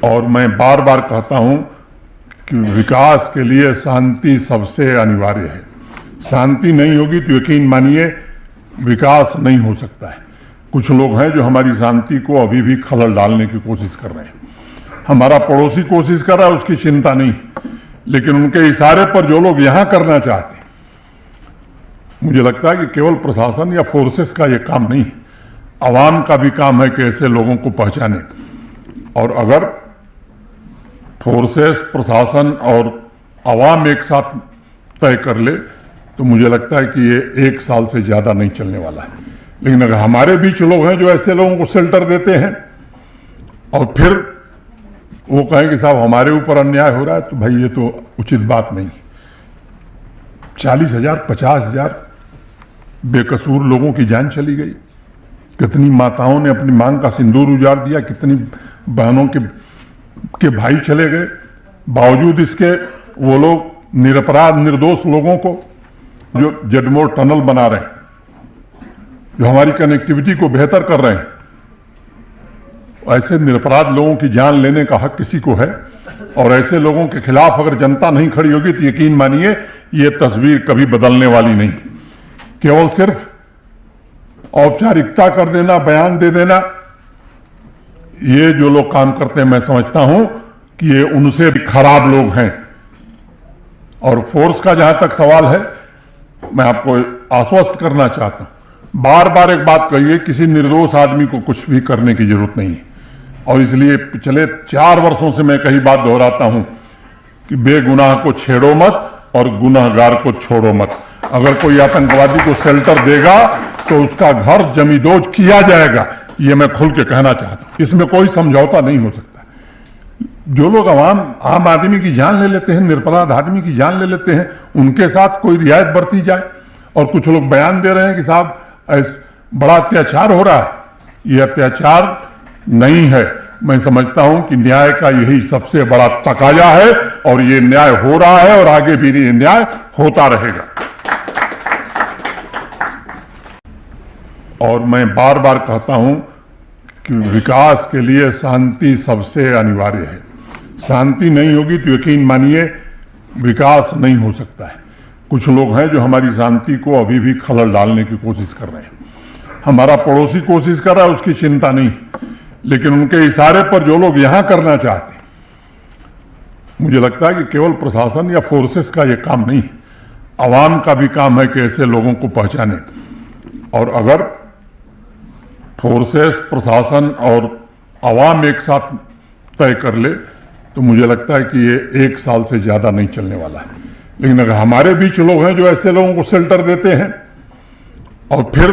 और मैं बार बार कहता हूं कि विकास के लिए शांति सबसे अनिवार्य है। शांति नहीं होगी तो यकीन मानिए विकास नहीं हो सकता है। कुछ लोग हैं जो हमारी शांति को अभी भी खलल डालने की कोशिश कर रहे हैं। हमारा पड़ोसी कोशिश कर रहा है, उसकी चिंता नहीं, लेकिन उनके इशारे पर जो लोग यहां करना चाहते हैं, मुझे लगता है कि केवल प्रशासन या फोर्सेस का ये काम नहीं, आवाम का भी काम है कि ऐसे लोगों को पहचाने। और अगर फोर्सेस, प्रशासन और आवाम एक साथ तय कर ले तो मुझे लगता है कि ये 1 साल से ज़्यादा नहीं चलने वाला है। लेकिन अगर हमारे बीच लोग हैं जो ऐसे लोगों को शेल्टर देते हैं और फिर वो कहें कि साहब हमारे ऊपर अन्याय हो रहा है, तो भाई ये तो उचित बात नहीं। 40,000 50,000 बेकसूर लोगों की जान चली गई। कितनी माताओं ने अपनी मांग का सिंदूर उजाड़ दिया, कितनी बहनों के भाई चले गए। बावजूद इसके वो लोग निरपराध निर्दोष लोगों को जो जडमोर टनल बना रहे हैं, जो हमारी कनेक्टिविटी को बेहतर कर रहे हैं, ऐसे निरपराध लोगों की जान लेने का हक किसी को है। और ऐसे लोगों के खिलाफ अगर जनता नहीं खड़ी होगी तो यकीन मानिए ये तस्वीर कभी बदलने वाली नहीं। केवल सिर्फ औपचारिकता कर देना, बयान दे देना, ये जो लोग काम करते हैं मैं समझता हूं कि ये उनसे भी खराब लोग हैं। और फोर्स का जहां तक सवाल है, मैं आपको आश्वस्त करना चाहता हूं, बार बार एक बात कहिए, किसी निर्दोष आदमी को कुछ भी करने की जरूरत नहीं है। और इसलिए पिछले 4 वर्षों से मैं कई बात दोहराता हूं कि बेगुनाह को छेड़ो मत और गुनाहगार को छोड़ो मत। अगर कोई आतंकवादी को शेल्टर देगा तो उसका घर जमींदोज किया जाएगा, ये मैं खुल के कहना चाहता हूं। इसमें कोई समझौता नहीं हो सकता। जो लोग आम आदमी की जान ले लेते हैं, निरपराध आदमी की जान ले लेते हैं, उनके साथ कोई रियायत बरती जाए। और कुछ लोग बयान दे रहे हैं कि साहब बड़ा अत्याचार हो रहा है, ये अत्याचार नहीं है। मैं समझता हूं कि न्याय का यही सबसे बड़ा तकाजा है और ये न्याय हो रहा है और आगे भी ये न्याय होता रहेगा। और मैं बार बार कहता हूं कि विकास के लिए शांति सबसे अनिवार्य है। शांति नहीं होगी तो यकीन मानिए विकास नहीं हो सकता है। कुछ लोग हैं जो हमारी शांति को अभी भी खलल डालने की कोशिश कर रहे हैं। हमारा पड़ोसी कोशिश कर रहा है, उसकी चिंता नहीं, लेकिन उनके इशारे पर जो लोग यहां करना चाहते हैं, मुझे लगता है कि केवल प्रशासन या फोर्सेस का ये काम नहीं, आवाम का भी काम है कि ऐसे लोगों को पहचाने। और अगर फोर्सेस, प्रशासन और आवाम एक साथ तय कर ले तो मुझे लगता है कि ये 1 साल से ज़्यादा नहीं चलने वाला है। लेकिन अगर hमारे बीच लोग हैं जो ऐसे लोगों को शेल्टर देते हैं और फिर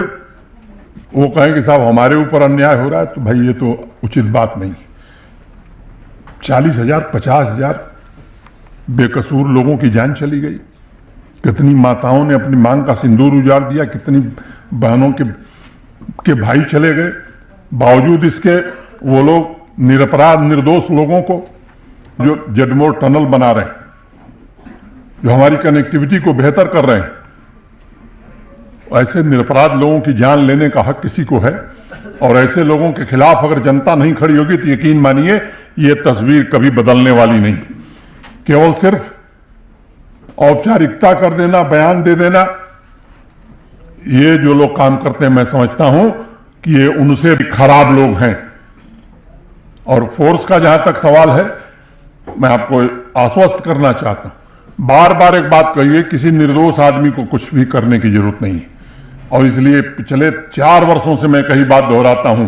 वो कहें कि साहब हमारे ऊपर अन्याय हो रहा है, तो भाई ये तो उचित बात नहीं। 40,000 50,000 बेकसूर लोगों की जान चली गई। कितनी माताओं ने अपनी मांग का सिंदूर उजाड़ दिया, कितनी बहनों के भाई चले गए। बावजूद इसके वो लोग निरपराध निर्दोष लोगों को जो जडमोर टनल बना रहे हैं, जो हमारी कनेक्टिविटी को बेहतर कर रहे हैं, ऐसे निरपराध लोगों की जान लेने का हक किसी को है। और ऐसे लोगों के खिलाफ अगर जनता नहीं खड़ी होगी तो यकीन मानिए ये तस्वीर कभी बदलने वाली नहीं। केवल सिर्फ औपचारिकता कर देना, बयान दे देना, ये जो लोग काम करते हैं मैं समझता हूं कि ये उनसे भी खराब लोग हैं। और फोर्स का जहां तक सवाल है, मैं आपको आश्वस्त करना चाहता हूं, बार बार एक बात कहिए, किसी निर्दोष आदमी को कुछ भी करने की जरूरत नहीं है। और इसलिए पिछले 4 वर्षों से मैं कई बात दोहराता हूं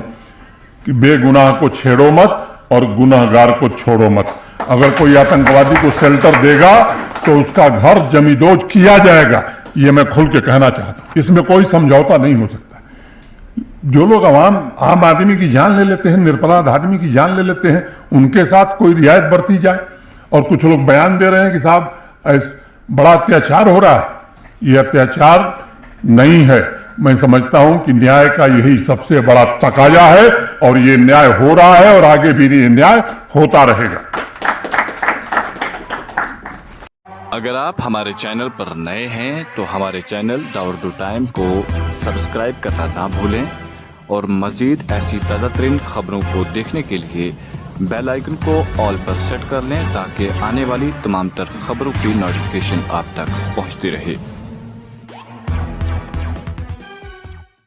कि बेगुनाह को छेड़ो मत और गुनाहगार को छोड़ो मत। अगर कोई आतंकवादी को शेल्टर देगा तो उसका घर जमींदोज किया जाएगा, ये मैं खुल के कहना चाहता हूं। इसमें कोई समझौता नहीं हो सकता। जो लोग आम आदमी की जान ले लेते हैं, निरपराध आदमी की जान ले लेते हैं, उनके साथ कोई रियायत बरती जाए। और कुछ लोग बयान दे रहे हैं कि साहब बड़ा अत्याचार हो रहा है, ये अत्याचार नहीं है। मैं समझता हूं कि न्याय का यही सबसे बड़ा तकाजा है और ये न्याय हो रहा है और आगे भी ये न्याय होता रहेगा। अगर आप हमारे चैनल पर नए हैं तो हमारे चैनल द उर्दू टाइम को सब्सक्राइब करना ना भूलें और मज़ीद ऐसी ताज़ा तरीन खबरों को देखने के लिए बेल आइकन को ऑल पर सेट कर लें ताकि आने वाली तमाम तर खबरों की नोटिफिकेशन आप तक पहुंचती रहे।